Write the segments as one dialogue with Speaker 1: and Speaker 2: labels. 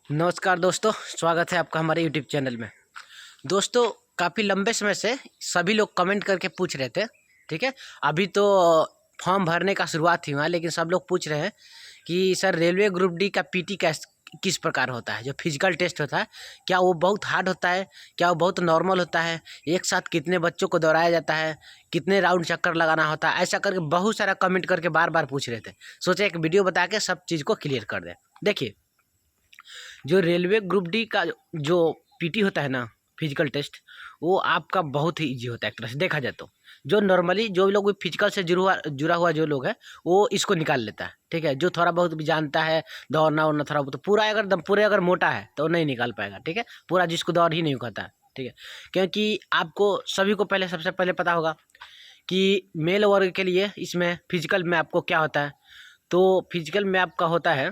Speaker 1: नमस्कार दोस्तों, स्वागत है आपका हमारे यूट्यूब चैनल में। दोस्तों, काफ़ी लंबे समय से सभी लोग कमेंट करके पूछ रहे थे, ठीक है। अभी तो फॉर्म भरने का शुरुआत ही हुआ है, लेकिन सब लोग पूछ रहे हैं कि सर रेलवे ग्रुप डी का पीटी किस प्रकार होता है। जो फिजिकल टेस्ट होता है, क्या वो बहुत हार्ड होता है, क्या वो बहुत नॉर्मल होता है, एक साथ कितने बच्चों को दौड़ाया जाता है, कितने राउंड चक्कर लगाना होता है, ऐसा करके बहुत सारा कमेंट करके बार बार पूछ रहे थे। सोचे एक वीडियो बता के सब चीज़ को क्लियर कर दें। देखिए, जो रेलवे ग्रुप डी का जो पीटी होता है ना, फिजिकल टेस्ट, वो आपका बहुत ही इजी होता है एक तरह से देखा जाए तो। जो नॉर्मली जो लोग भी फिजिकल से जुड़ा हुआ जो लोग है, वो इसको निकाल लेता है, ठीक है। जो थोड़ा बहुत भी जानता है दौड़ना उड़ना थोड़ा बहुत, पूरा अगर दम पूरे अगर मोटा है तो नहीं निकाल पाएगा, ठीक है। पूरा जिसको दौड़ ही नहीं कहता है, ठीक है। क्योंकि आपको सभी को पहले सबसे पहले पता होगा कि मेल वर्ग के लिए इसमें फिजिकल में आपको क्या होता है। तो फिजिकल में आपका होता है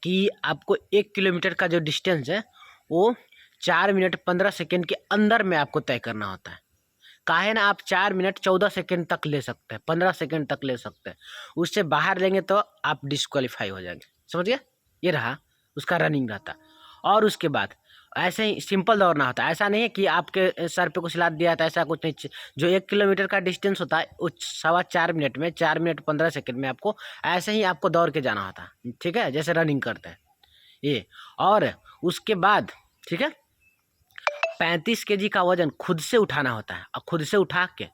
Speaker 1: कि आपको 1 किलोमीटर का जो डिस्टेंस है वो 4 मिनट 15 सेकेंड के अंदर में आपको तय करना होता है। काहे ना, आप 4 मिनट 14 सेकेंड तक ले सकते हैं, 15 सेकेंड तक ले सकते हैं। उससे बाहर लेंगे तो आप डिस्क्वालीफाई हो जाएंगे, समझ गए। ये रहा उसका रनिंग रहता। और उसके बाद ऐसे ही सिंपल दौड़ना होता है। ऐसा नहीं है कि आपके सर पे कुछ लाद दिया था, ऐसा कुछ नहीं। जो 1 किलोमीटर का डिस्टेंस होता है वो 4.25 मिनट में, 4 मिनट 15 सेकेंड में आपको ऐसे ही आपको दौड़ के जाना होता है, ठीक है, जैसे रनिंग करते हैं ये। और उसके बाद, ठीक है, 35 kg का वजन खुद से उठाना होता है। और खुद से उठा के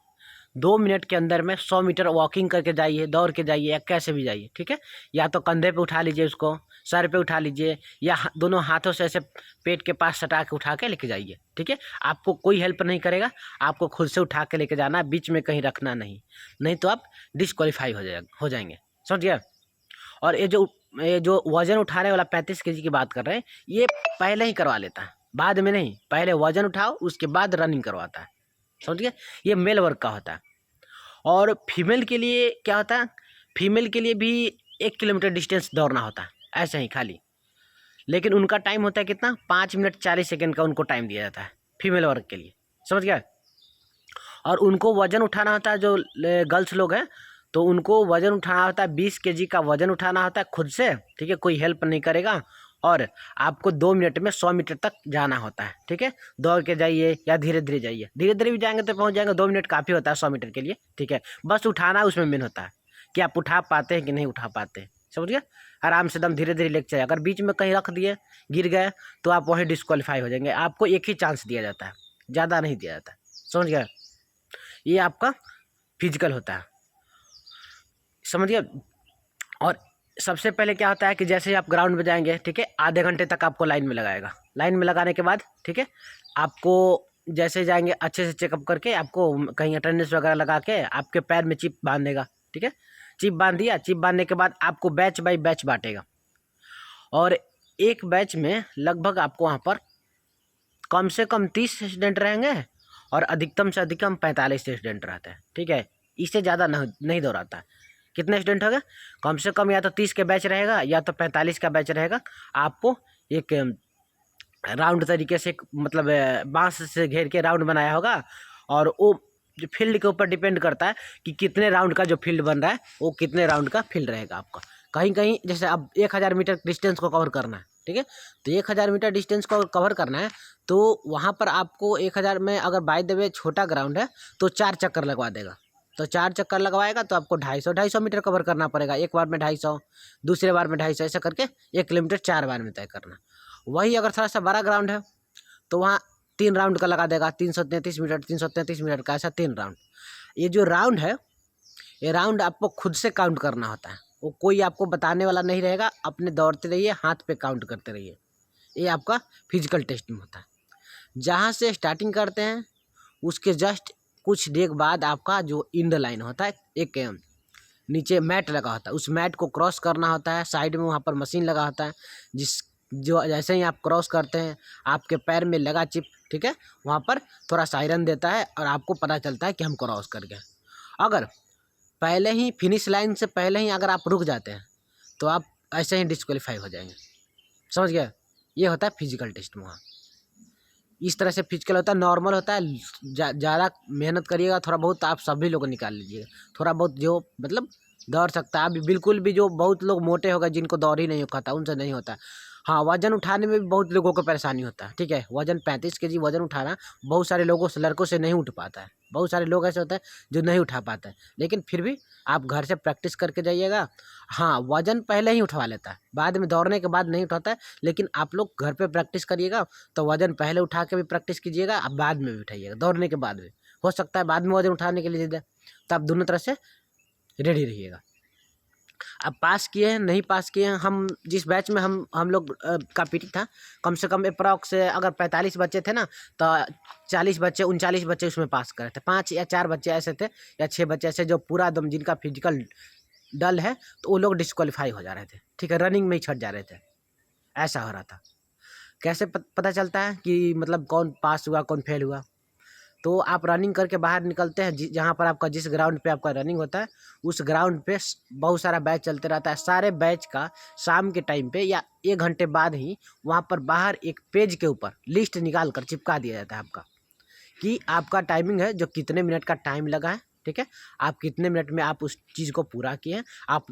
Speaker 1: 2 मिनट के अंदर में 100 मीटर वॉकिंग करके जाइए, दौड़ के जाइए, या कैसे भी जाइए, ठीक है। या तो कंधे पे उठा लीजिए, उसको सर पे उठा लीजिए, या दोनों हाथों से ऐसे पेट के पास सटा के उठा के लेके जाइए, ठीक है। आपको कोई हेल्प नहीं करेगा, आपको खुद से उठा के लेके जाना, बीच में कहीं रखना नहीं, नहीं तो आप डिस्क्वालीफाई हो जाएंगे, समझ गया। और ये जो वजन उठाने वाला 35 kg की बात कर रहे हैं, ये पहले ही करवा लेता है, बाद में नहीं। पहले वजन उठाओ, उसके बाद रनिंग करवाता है, समझ गए। ये मेल वर्ग का होता है। और फीमेल के लिए क्या होता है, फीमेल के लिए भी 1 किलोमीटर डिस्टेंस दौड़ना होता है, ऐसे ही खाली। लेकिन उनका टाइम होता है कितना, 5 मिनट 40 सेकेंड का उनको टाइम दिया जाता है फीमेल वर्ग के लिए, समझ गया। और उनको वजन उठाना होता है, जो गर्ल्स लोग हैं तो उनको वजन उठाना होता है, 20 kg का वजन उठाना होता है खुद से, ठीक है, कोई हेल्प नहीं करेगा। और आपको 2 मिनट में 100 मीटर तक जाना होता है, ठीक है। दौड़ के जाइए या धीरे धीरे जाइए, धीरे धीरे भी जाएंगे तो पहुंच जाएंगे। 2 मिनट काफ़ी होता है 100 मीटर के लिए, ठीक है। बस उठाना उसमें मेन होता है कि आप उठा पाते हैं कि नहीं उठा पाते हैं, समझ गया। आराम से दम धीरे धीरे लेके चलिए। अगर बीच में कहीं रख दिए, गिर गए, तो आप वहीं डिस्क्वालीफाई हो जाएंगे। आपको एक ही चांस दिया जाता है, ज़्यादा नहीं दिया जाता है, समझ गया। ये आपका फिजिकल होता है, समझिए। और सबसे पहले क्या होता है कि जैसे ही आप ग्राउंड में जाएंगे, ठीक है, आधे घंटे तक आपको लाइन में लगाएगा। लाइन में लगाने के बाद, ठीक है, आपको जैसे जाएंगे अच्छे से चेकअप करके, आपको कहीं अटेंडेंस वगैरह लगा के आपके पैर में चिप बांध देगा, ठीक है। चिप बांध दिया, चिप बांधने के बाद आपको बैच बाई बैच बांटेगा। और एक बैच में लगभग आपको वहाँ पर कम से कम 30 स्टूडेंट रहेंगे, और अधिकतम से अधिकतम 45 स्टूडेंट रहते हैं, ठीक है। इससे ज़्यादा नहीं दौड़ाता है। कितने स्टूडेंट होगा, कम से कम या तो 30 के बैच रहेगा या तो 45 का बैच रहेगा। आपको एक राउंड तरीके से, मतलब बांस से घेर के राउंड बनाया होगा। और वो जो फील्ड के ऊपर डिपेंड करता है कि कितने राउंड का जो फील्ड बन रहा है, वो कितने राउंड का फील्ड रहेगा आपका। कहीं कहीं जैसे अब 1000 मीटर डिस्टेंस को कवर करना है, ठीक है, तो 1000 मीटर डिस्टेंस को कवर करना है, तो वहाँ पर आपको 1000 में, अगर बाय द वे छोटा ग्राउंड है तो 4 चक्कर लगवा देगा। तो 4 चक्कर लगवाएगा तो आपको 250 मीटर कवर करना पड़ेगा। एक बार में 250, दूसरे बार में 250, ऐसा करके 1 किलोमीटर 4 बार में तय करना। वही अगर थोड़ा सा बड़ा ग्राउंड है तो वहाँ 3 राउंड का लगा देगा, 333 मीटर, 333 मीटर का, ऐसा 3 राउंड। ये जो राउंड है, ये राउंड आपको खुद से काउंट करना होता है। वो कोई आपको बताने वाला नहीं रहेगा, अपने दौड़ते रहिए, हाथ पे काउंट करते रहिए। ये आपका फिजिकल टेस्ट में होता है। जहाँ से स्टार्टिंग करते हैं उसके जस्ट कुछ देर बाद आपका जो इंड लाइन होता है, एक नीचे मैट लगा होता है, उस मैट को क्रॉस करना होता है। साइड में वहाँ पर मशीन लगा होता है, जो जैसे ही आप क्रॉस करते हैं आपके पैर में लगा चिप, ठीक है, वहाँ पर थोड़ा सा आयरन देता है और आपको पता चलता है कि हम क्रॉस कर गए। अगर पहले ही फिनिश लाइन से पहले ही अगर आप रुक जाते हैं तो आप ऐसे ही डिस्क्वालीफाई हो जाएंगे, समझ गए। ये होता है फिजिकल टेस्ट में। वहाँ इस तरह से फिजिकल होता है, नॉर्मल होता है। ज़्यादा मेहनत करिएगा, थोड़ा बहुत आप सभी लोग निकाल लीजिएगा। थोड़ा बहुत जो मतलब दौड़ सकता है। अभी बिल्कुल भी जो बहुत लोग मोटे हो गए जिनको दौड़ ही नहीं खाता उनसे नहीं होता। हाँ, वज़न उठाने में भी बहुत लोगों को परेशानी होता है, ठीक है। वज़न 35 केजी वज़न उठाना बहुत सारे लोगों से, लड़कों से नहीं उठ पाता है। बहुत सारे लोग ऐसे होते हैं जो नहीं उठा पाते हैं, लेकिन फिर भी आप घर से प्रैक्टिस करके जाइएगा। हाँ, वज़न पहले ही उठवा लेता है, बाद में दौड़ने के बाद नहीं उठाता है, लेकिन आप लोग घर पे प्रैक्टिस करिएगा तो वज़न पहले उठा के भी प्रैक्टिस कीजिएगा, आप बाद में भी उठाइएगा, दौड़ने के बाद भी। हो सकता है बाद में वज़न उठाने के लिए दे दे, तो आप दोनों तरह से रेडी रहिएगा। अब पास किए हैं नहीं पास किए हैं, हम जिस बैच में हम लोग का पीटी था, कम से कम अप्रॉक्स अगर 45 बच्चे थे ना, तो 40 बच्चे 39 बच्चे उसमें पास करे थे। 5 या 4 बच्चे ऐसे थे या 6 बच्चे ऐसे जो पूरा एकदम जिनका फिजिकल डल है, तो वो लोग डिस्क्वालीफाई हो जा रहे थे, ठीक है, रनिंग में ही छट जा रहे थे। ऐसा हो रहा था। कैसे पता चलता है कि मतलब कौन पास हुआ कौन फेल हुआ? तो आप रनिंग करके बाहर निकलते हैं, जहाँ पर आपका जिस ग्राउंड पे आपका रनिंग होता है, उस ग्राउंड पे बहुत सारा बैच चलते रहता है। सारे बैच का शाम के टाइम पे या 1 घंटे बाद ही वहाँ पर बाहर एक पेज के ऊपर लिस्ट निकाल कर चिपका दिया जाता है आपका, कि आपका टाइमिंग है, जो कितने मिनट का टाइम लगा है, ठीक है, आप कितने मिनट में आप उस चीज़ को पूरा किए हैं। आप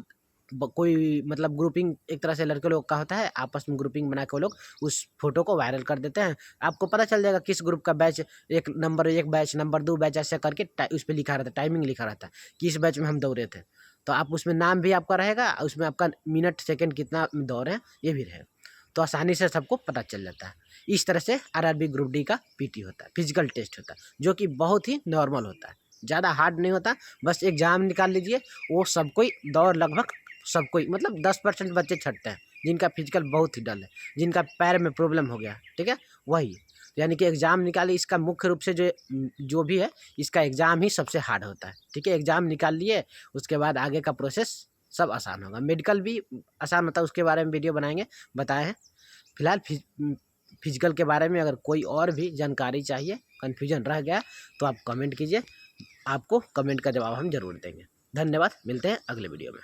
Speaker 1: कोई मतलब ग्रुपिंग एक तरह से लड़के लोग का होता है, आपस में ग्रुपिंग बना के वो लोग उस फोटो को वायरल कर देते हैं। आपको पता चल जाएगा किस ग्रुप का बैच, एक बैच, नंबर 2 बैच, ऐसे करके उस पर लिखा रहता है, टाइमिंग लिखा रहता है कि इस बैच में हम दौड़े थे। तो आप उसमें नाम भी आपका रहेगा, उसमें आपका मिनट सेकेंड कितना दौड़े हैं ये भी रहेगा, तो आसानी से सबको पता चल जाता है। इस तरह से आरआरबी ग्रुप डी का पीटी होता है, फिजिकल टेस्ट होता है, जो कि बहुत ही नॉर्मल होता है, ज़्यादा हार्ड नहीं होता। बस एग्जाम निकाल लीजिए, वो सब कोई दौड़ लगभग सब कोई मतलब 10% बच्चे छटते हैं जिनका फिजिकल बहुत ही डल है, जिनका पैर में प्रॉब्लम हो गया, ठीक है, वही। यानी कि एग्ज़ाम निकालिए, इसका मुख्य रूप से जो भी है, इसका एग्ज़ाम ही सबसे हार्ड होता है, ठीक है। एग्ज़ाम निकाल लिए, उसके बाद आगे का प्रोसेस सब आसान होगा। मेडिकल भी आसान होता है, उसके बारे में वीडियो बनाएंगे, बताए हैं। फिलहाल फिजिकल के बारे में अगर कोई और भी जानकारी चाहिए, कन्फ्यूजन रह गया, तो आप कमेंट कीजिए, आपको कमेंट का जवाब हम ज़रूर देंगे। धन्यवाद, मिलते हैं अगले वीडियो में।